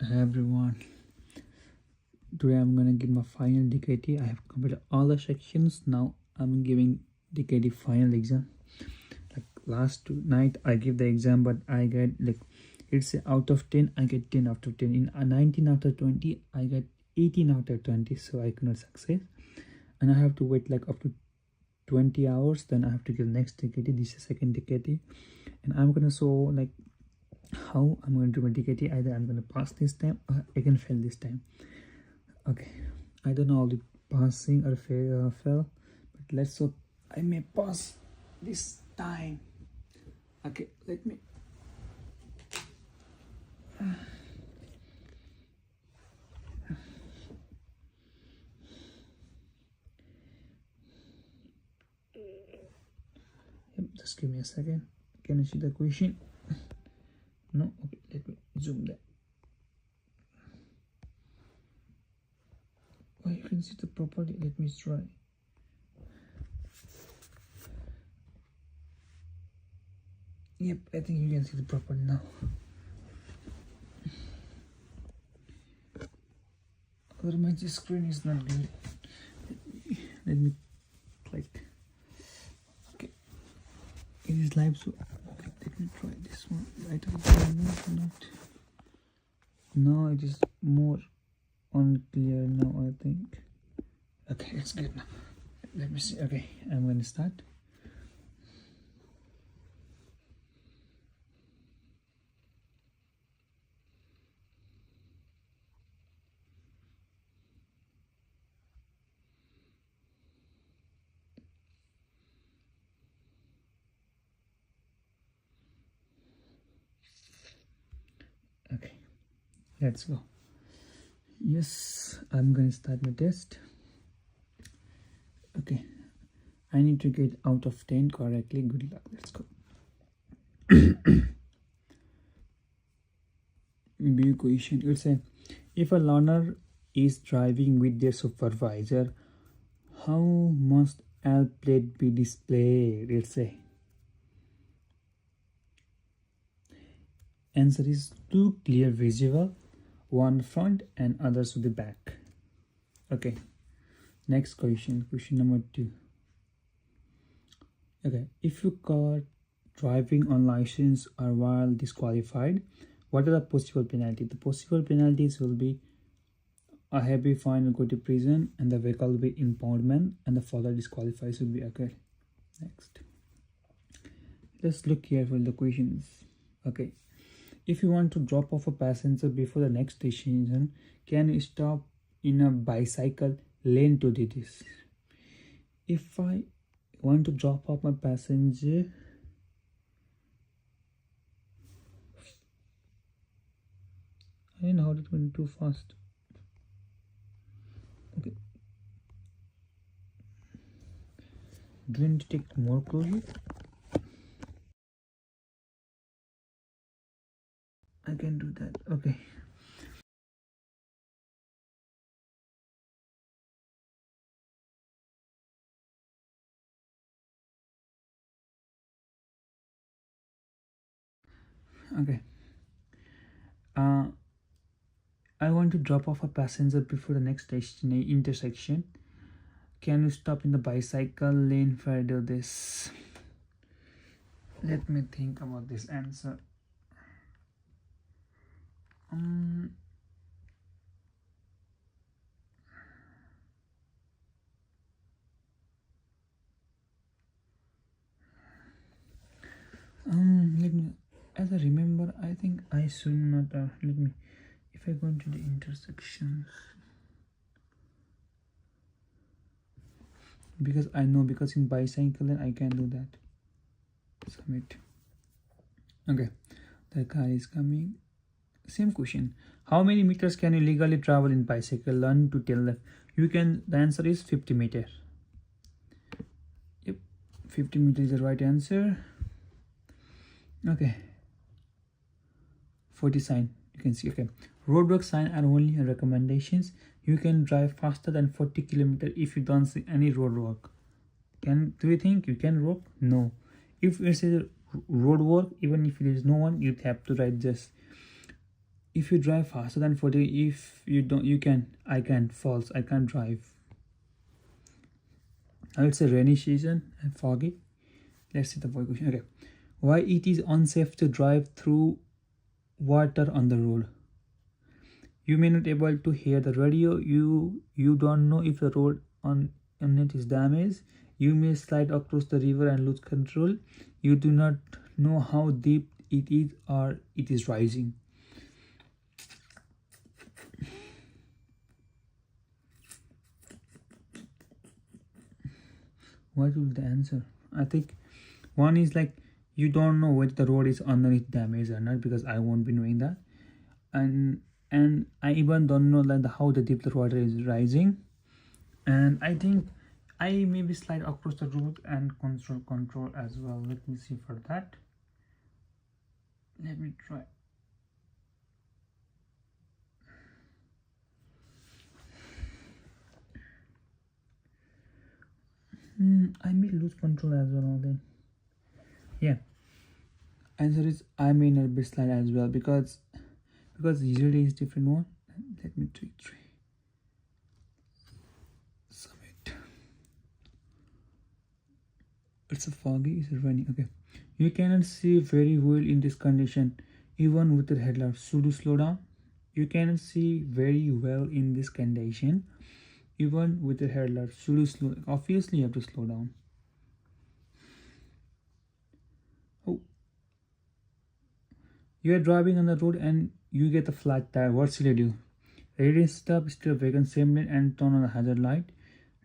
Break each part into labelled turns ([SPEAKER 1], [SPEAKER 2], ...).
[SPEAKER 1] Hi everyone, today I'm gonna give my final DKT. I have completed all the sections. Now I'm giving DKT final exam. Like last night I give the exam, but I get like it's a out of 10. I get 10 out of 10. In a 19 out of 20, I get 18 out of 20. So I cannot success, and I have to wait like up to 20 hours. Then I have to give next DKT. This is second DKT, and I'm gonna show like how I'm going to do my DKT. Either I'm going to pass this time or I can fail this time. Okay, I don't know how to passing or fail, but let's hope I may pass this time. Okay, let me just give me a second. Can you see the question? No. Okay, let me zoom that. Oh, you can see the properly. Let me try. Yep, I think you can see the properly now. Otherwise the screen is not good. Let me click. Okay, it is live, so okay, let me try this one. I don't know. Now it is more unclear now, I think. Okay, it's good now. Let me see. Okay, I'm going to start. Okay, let's go. Yes, I'm going to start my test. Okay, I need to get out of 10 correctly. Good luck. Let's go. Big question. It's a if a learner is driving with their supervisor, how must L plate be displayed? It's a answer is two clear visible, one front and others to the back. Okay, next question number 2. Okay, if you caught driving on license or while disqualified, what are the possible penalties? The possible penalties will be a heavy fine will go to prison, and the vehicle will be impoundment, and the further disqualifies will be okay. Next, let's look here for the questions. Okay, if you want to drop off a passenger before the next station, can you stop in a bicycle lane to do this? If I want to drop off my passenger, I don't know how it went too fast. Okay, do you need to take more closely? I can do that. Okay. Okay. I want to drop off a passenger before the next station intersection. Can you stop in the bicycle lane if I do this? Let me think about this answer. Let me, as I remember, I think I should not. Let me, if I go into the intersections, because I know, because in bicycle lane I can do that. Submit. Okay, the car is coming. Same question. How many meters can you legally travel in bicycle? Learn to tell them. You can. The answer is 50 meters. Yep, 50 meters is the right answer. Okay. 40 sign. You can see. Okay. Roadwork sign are only recommendations. You can drive faster than 40 kilometers if you don't see any roadwork. Do you think you can walk? No. If it's a road work, even if there is no one, you have to ride just. if you drive faster than 40, if you don't, you can, I can, false, I can't drive. Now it's a rainy season and foggy. Let's see the boy question. Okay, why it is unsafe to drive through water on the road? You may not able to hear the radio. You don't know if the road on it is damaged. You may slide across the river and lose control. You do not know how deep it is or it is rising. What will the answer? I think one is like you don't know whether the road is underneath damaged or not, because I won't be knowing that. And I even don't know like how the deep the water is rising. And I think I maybe slide across the road and control as well. Let me see for that. Let me try. I may lose control as well then. Yeah. Answer is I may not be slide as well, because usually it's different one. Let me try. Submit. It's a foggy, it's raining. Okay. You cannot see very well in this condition, even with the headlights. Should you slow down? You cannot see very well in this condition, even with the headlights. Should you slow? Obviously, you have to slow down. Oh, you are driving on the road and you get a flat tire. What should you do? Ready, stop, still vacant, same lane, and turn on the hazard light.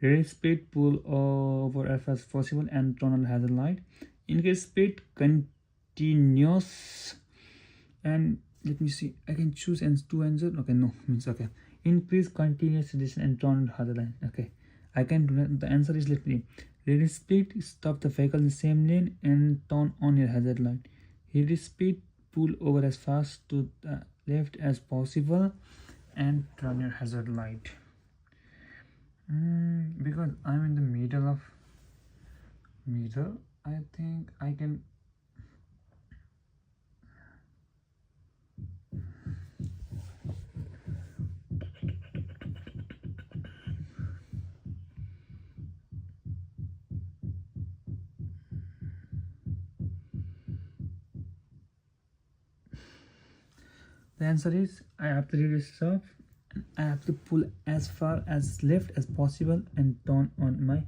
[SPEAKER 1] Ready, speed, pull over as fast as possible and turn on the hazard light. Increase speed, continuous, and let me see. I can choose two answers. Okay, no, means okay. Increase continuous distance and turn on the hazard light. Okay, I can do that. The answer is, let me ready speed, stop the vehicle in the same lane and turn on your hazard light. Ready speed, pull over as fast to the left as possible and turn your hazard light. Because I'm in the middle of I think I can. The answer is I have to read stop. I have to pull as far as left as possible and turn on my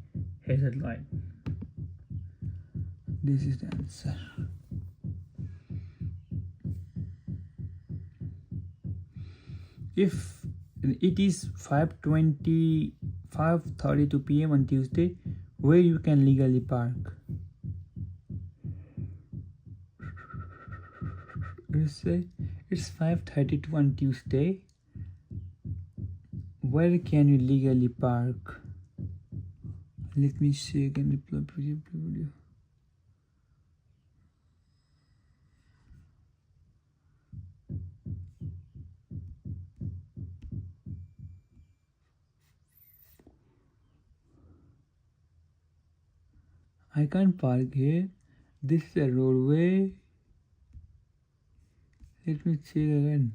[SPEAKER 1] hazard light. This is the answer. If it is 5:32 p.m. on Tuesday, where you can legally park? It's 5:32 on Tuesday. Where can you legally park? Let me see again. Reply video. I can't park here. This is a roadway. Let me check again.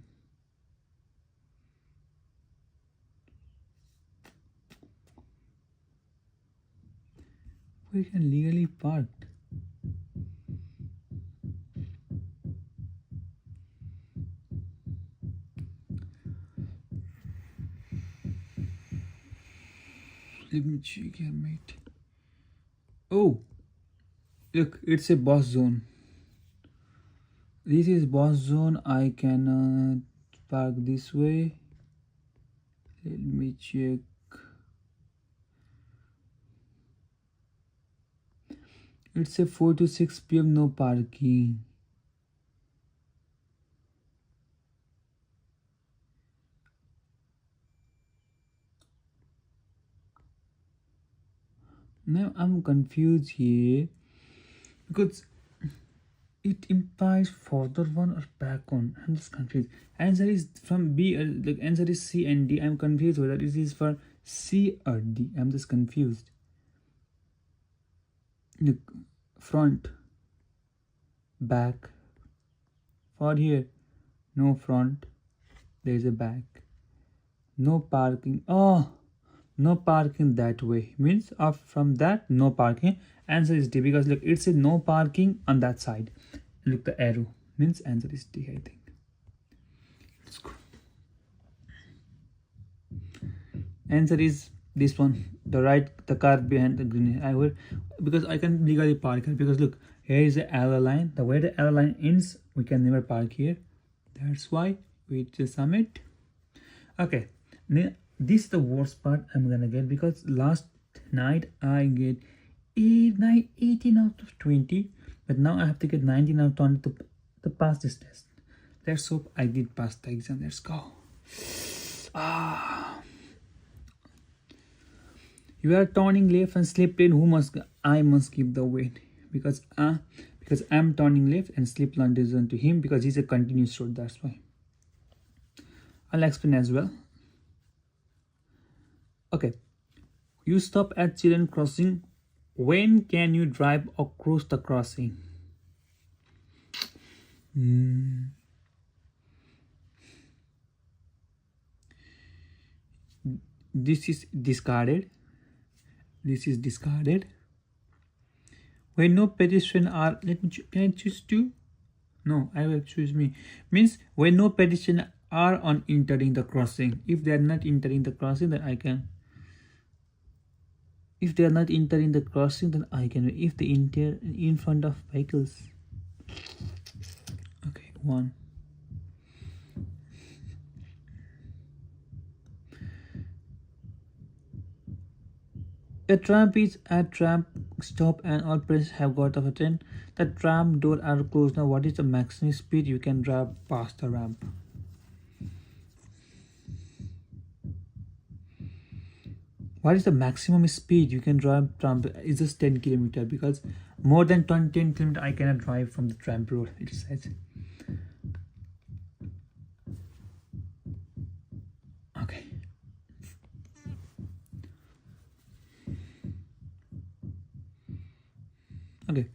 [SPEAKER 1] We can legally park. Let me check here, mate. Oh, look, it's a bus zone. This is bus zone. I cannot park this way. Let me check. It's a 4 to 6 p.m. no parking. Now I'm confused here, because it implies further one or back on. I'm just confused. Answer is from B. The answer is C and D. I'm confused whether this is for C or D. I'm just confused. Look, front, back. For here, no front, There is a bag. No parking. Oh, no parking that way. Means up from that, no parking. Answer is D because look, it says no parking on that side. Look, the arrow means answer is D, I think. Let's go. Answer is this one. The right, the car behind the green. I will because I can legally park here because look, here is the arrow line. The way the arrow line ends, we can never park here. That's why we just submit. Okay. Now, this is the worst part I'm gonna get because last night I get 18 out of 20, but now I have to get 19 out of 20 to pass this test. Let's hope I did pass the exam. Let's go. You are turning left and slip lane. I must keep the weight because I'm turning left and slip lane is on to him because he's a continuous road. That's why. I'll explain as well. Okay, you stop at children crossing. When can you drive across the crossing? This is discarded. This is discarded. When no pedestrian are, can I choose two? No, I will choose me. Means when no pedestrian are on entering the crossing. If they are not entering the crossing, then I can. If they are not entering the crossing, then I can. If they enter in front of vehicles. Okay, one. A tram is at tram stop and all passengers have got off a train. The tram door are closed now. What is the maximum speed you can drive past the ramp? What is the maximum speed you can drive tram? It's just 10 kilometers because more than 10 kilometers I cannot drive from the tram road, it says. Okay. Okay.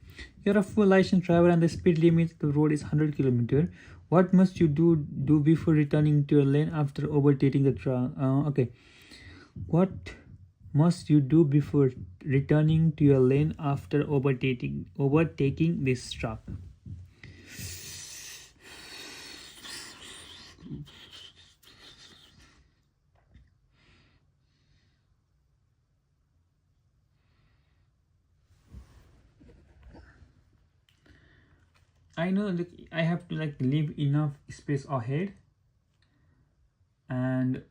[SPEAKER 1] You're a full licensed driver and the speed limit of the road is 100 kilometers. What must you do before returning to your lane after overtaking the tram? Okay. What must you do before returning to your lane after overtaking this truck? I know that I have to leave enough space ahead and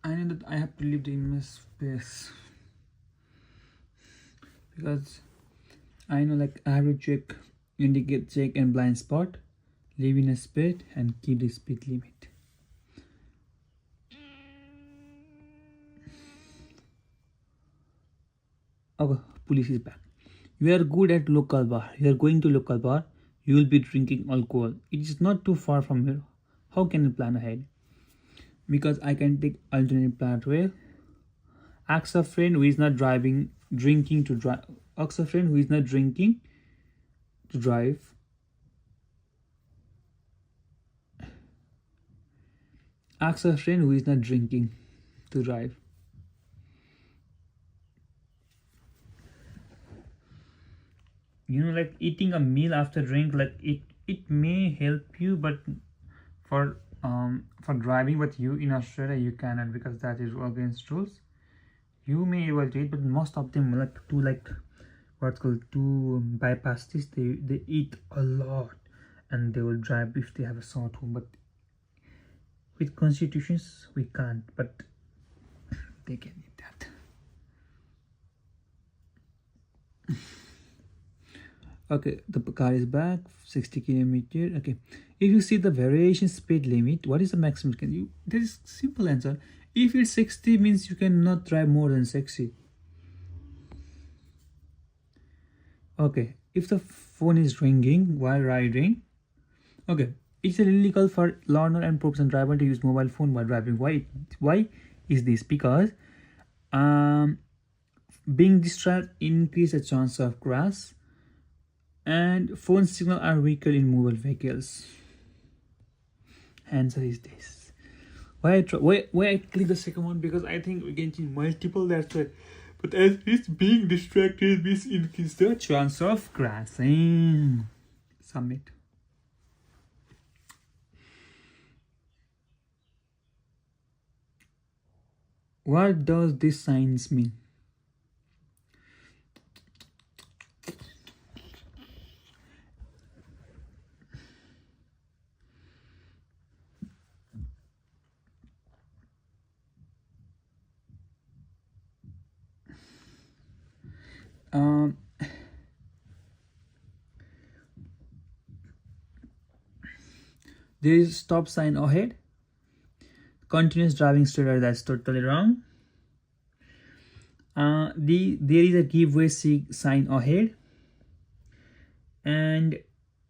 [SPEAKER 1] I know that I have to leave the enough space because I know I have to check, indicate, check and blind spot, leave in a space and keep the speed limit. Okay, police is back. You are good at local bar. You are going to local bar. You will be drinking alcohol. It is not too far from here. How can you plan ahead? Because I can take alternate pathway. Ask a friend who is not drinking to drive. Ask a friend who is not drinking to drive. Ask a friend who is not drinking to drive. You know, eating a meal after drink, it may help you, but for driving, but you in Australia you cannot because that is against rules. You may able to eat, but most of them to bypass this, they eat a lot and they will drive if they have a short home. But with constitutions we can't, but they can eat that. Okay, the car is back, 60 kilometers. Okay, if you see the variation speed limit, what is the maximum? There is simple answer. If it's 60 means you cannot drive more than 60. Okay, if the phone is ringing while riding, okay, It's illegal for learner and professional driver to use mobile phone while driving. Why is this? Because um being distracted increase the chance of crash, and phone signal are weaker in mobile vehicles. Answer is this. Why I click the second one? Because I think we can change multiple, that's why. But as it's being distracted, this increases the chance of crashing. Submit. What does this signs mean? Um, there is stop sign ahead. Continuous driving straight, that's totally wrong. There is a give way sign ahead, and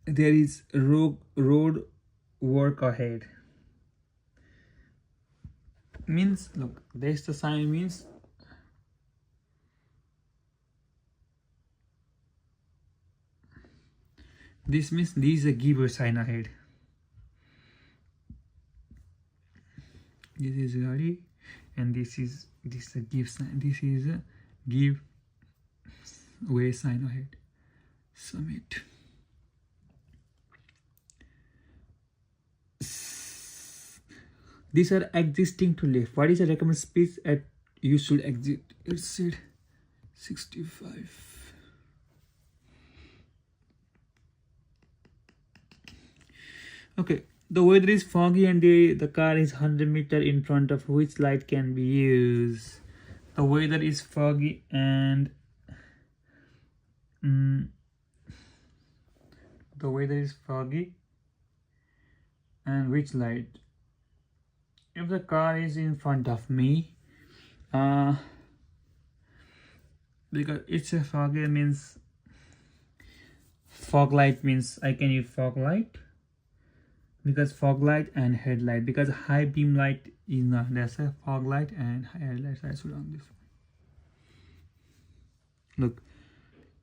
[SPEAKER 1] there is road work ahead. Means, look, there's the sign means this means this is a giver sign ahead. This is ready, and this is a give sign. This is a give way sign ahead. Submit. These are existing to left. What is the recommended speed at you should exit? It said 65. Okay, the weather is foggy and the car is 100 meters in front of which light can be used. The weather is foggy and the weather is foggy and which light? If the car is in front of me, because it's a foggy means fog light means I can use fog light, because fog light and headlight, because high beam light is not, that's a fog light and headlight. I should on this one. Look,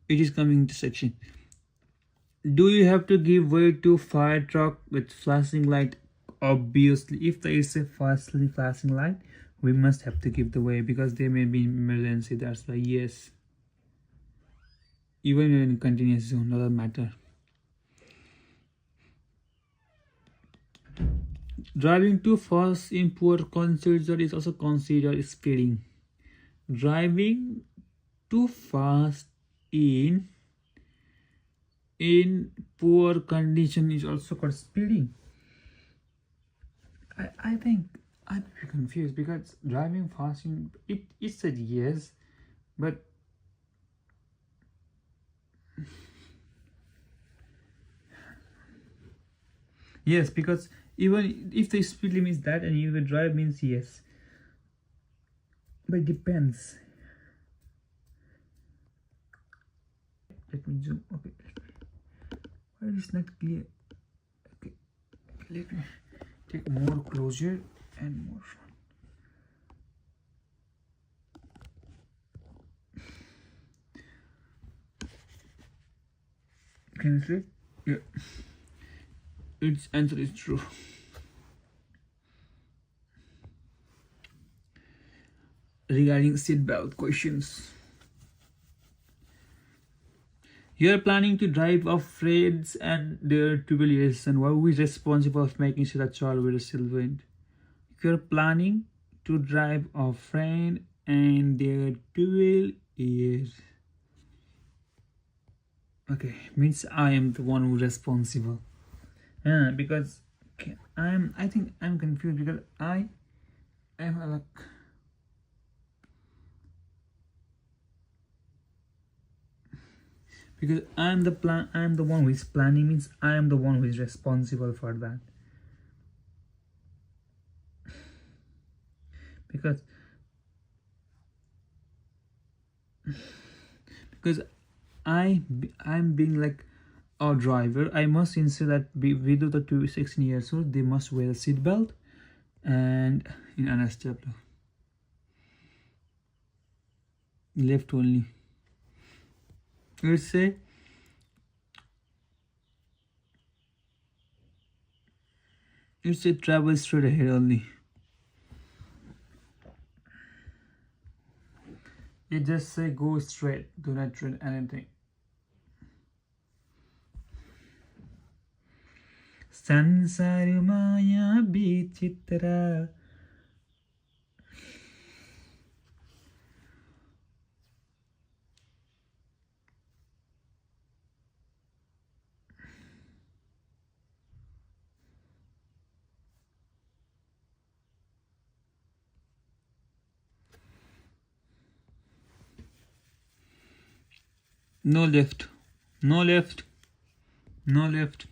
[SPEAKER 1] it is coming intersection. Do you have to give way to fire truck with flashing light? Obviously, if there is a fastly flashing light, we must have to give the way because there may be emergency. That's why yes. Even in continuous zone, doesn't matter. Driving too fast in poor conditions is also considered speeding. Driving too fast in poor condition is also called speeding. I think I'm confused because driving fast in it said yes, but yes, because even if the speed limit is that and you will drive means yes, but it depends. Let me zoom. Okay, why is it not clear? Okay, let me take more closer and more. Can you see? Yeah, its answer is true. Regarding seatbelt questions, you are planning to drive off friends and their tubules, and who is responsible for making sure that child wears a seatbelt? If you are planning to drive a friend and their 12 years, okay, means I am the one who's responsible. Because I think I'm confused because I am like, because I'm the one who is planning, means I am the one who is responsible for that. Because I'm being like or driver, I must insist that below the 16 years old, they must wear a seat belt. And in NSW, left only. Let's say travel straight ahead only. It just say go straight, do not tread anything. Sansaru maya bichitra. No left, no left, no left.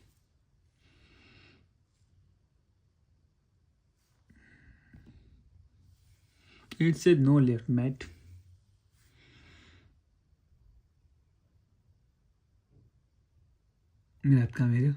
[SPEAKER 1] It said no left, Matt. मेरा हाथ कहाँ मेरा?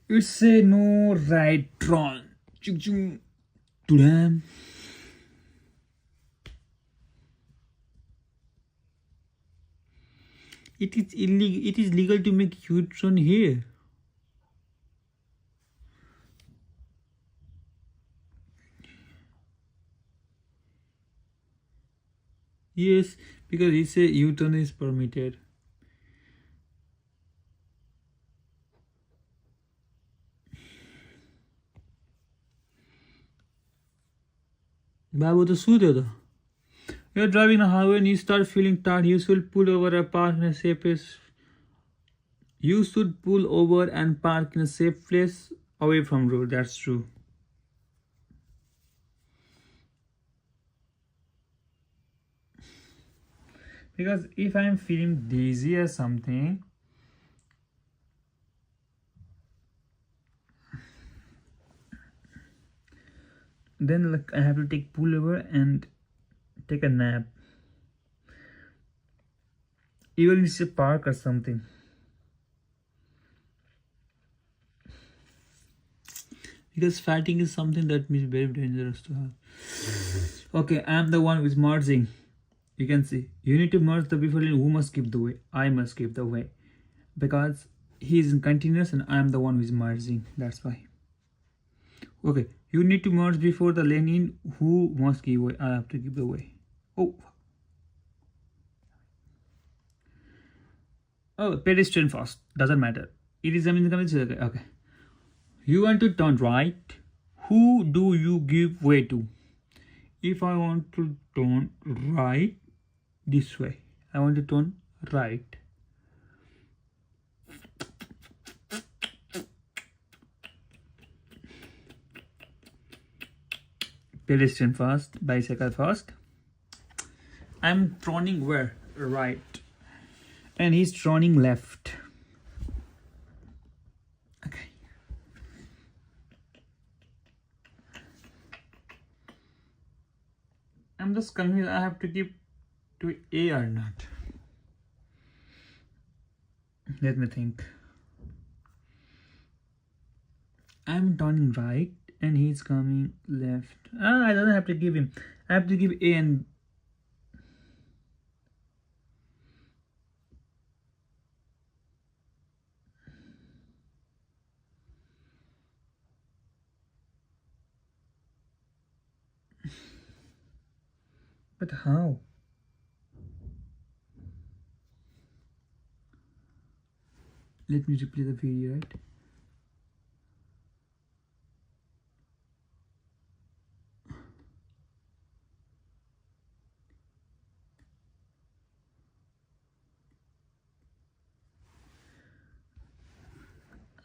[SPEAKER 1] It say no right turn. Chung chung. Tudam. It is illegal. It is legal to make U-turn here. Yes, because it say U-turn is permitted. Babu, the suit. You're driving a highway and you start feeling tired. You should pull over and park in a safe place. You should pull over and park in a safe place away from road. That's true. Because if I'm feeling dizzy or something, then like I have to take pullover and take a nap. Even if it's a park or something. Because fatting is something that is very dangerous to have. Okay, I'm the one who's merging. You can see. You need to merge the before lane. Who must keep the way? I must keep the way. Because he is in continuous and I'm the one who is merging. That's why. Okay, you need to merge before the lane in. Who must give way? I have to give the way. Oh, pedestrian first. Doesn't matter. It is okay. You want to turn right. Who do you give way to? If I want to turn right, this way. I want to turn right. Pedestrian first, bicycle first. I'm turning where? Right. And he's turning left. Okay. I'm just confused. I have to give to A or not. Let me think. I'm turning right and he's coming left. I don't have to give him. I have to give A and but how? Let me replay the video, right?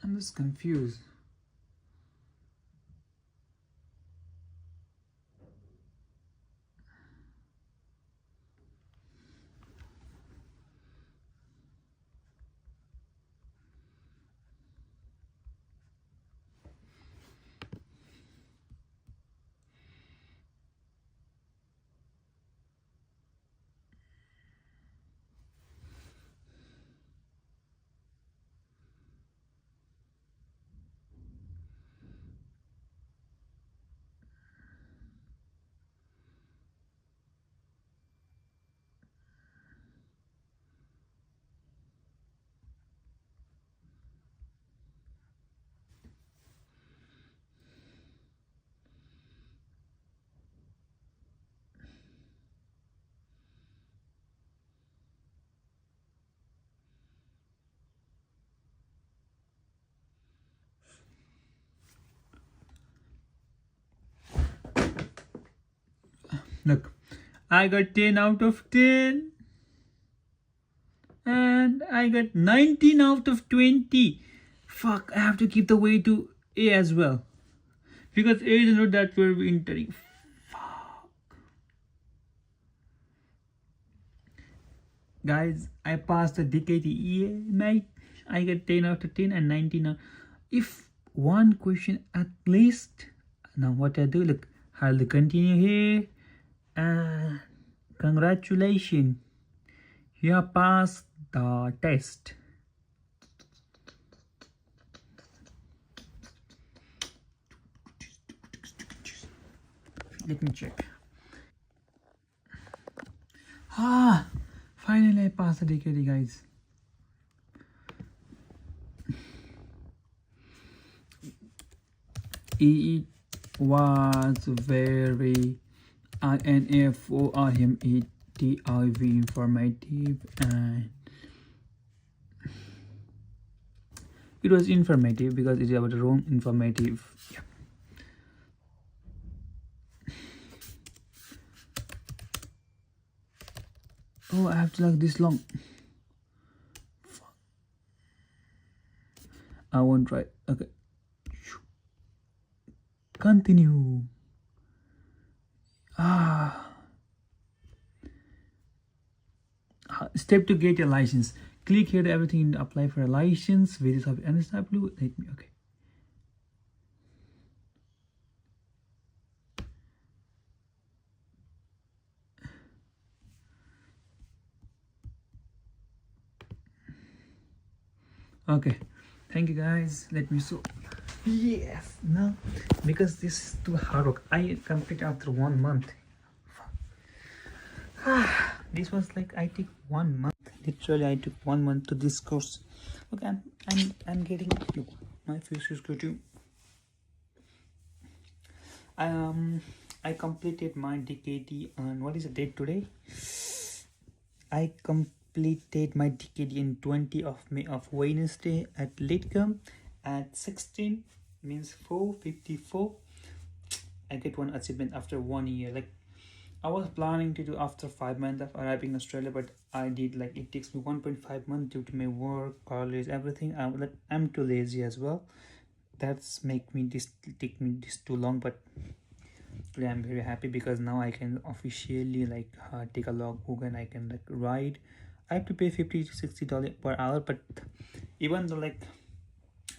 [SPEAKER 1] I'm just confused. Look, I got 10 out of 10. And I got 19 out of 20. Fuck, I have to keep the way to A as well. Because A is not that we're entering. Fuck. Guys, I passed the DKT, mate. I got 10 out of 10 and 19 out. If one question at least. Now what I do, look, I'll continue here. And congratulations. You have passed the test. Let me check. Finally I passed the DKT, guys. It was very informative and it was informative because it's about Rome informative. Yeah. Oh, I have to like this long. I won't try. Okay. Continue. Step to get your license. Click here to everything to apply for a license. Various of NSW. Let me. Okay. Okay. Thank you guys. Let me show. Yes. No, because this is too hard work. I complete after 1 month. This was like I took 1 month. Literally, I took 1 month to this course. Okay, I'm getting. Look, my face is good too. I completed my DKT on what is the date today? I completed my DKT in 20 of May of Wednesday at Litcom at 16 means 454. I get one achievement after 1 year. Like I was planning to do after 5 months of arriving in Australia, but I did like it takes me 1.5 months due to my work, college, everything. I'm too lazy as well. That's take me this too long, but today I'm very happy because now I can officially like take a logbook and I can like ride. I have to pay $50 to $60 per hour, but even though like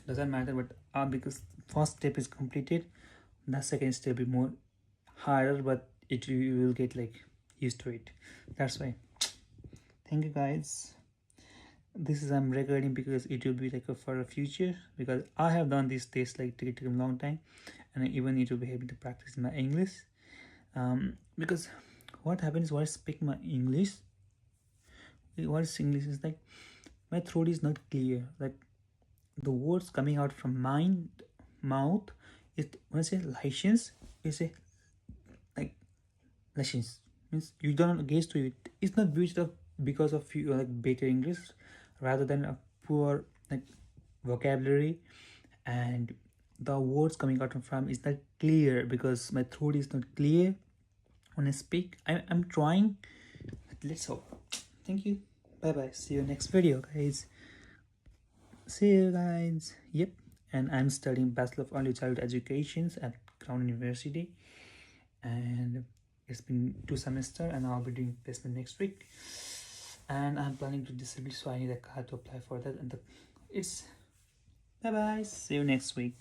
[SPEAKER 1] doesn't matter, but because first step is completed, the second step is more harder, but you will get like used to it. That's why. Thank you guys. This is I'm recording because it will be like for a future, because I have done this test like take a long time, and even it will be able to practice my English. Because what happens while speaking my English, is like my throat is not clear. Like the words coming out from my mouth is when I say license, you say like license means you don't get to it. It's not because of you like better English rather than a poor like vocabulary, and the words coming out from is not clear because my throat is not clear when I speak. I'm trying. Let's hope. Thank you. Bye bye. See you next video, guys. See you guys. Yep. And I'm studying Bachelor of Early Childhood Education at Crown University, and it's been 2 semesters, and I'll be doing placement next week. And I'm planning to disable, so I need a card to apply for that. And it's bye bye. See you next week.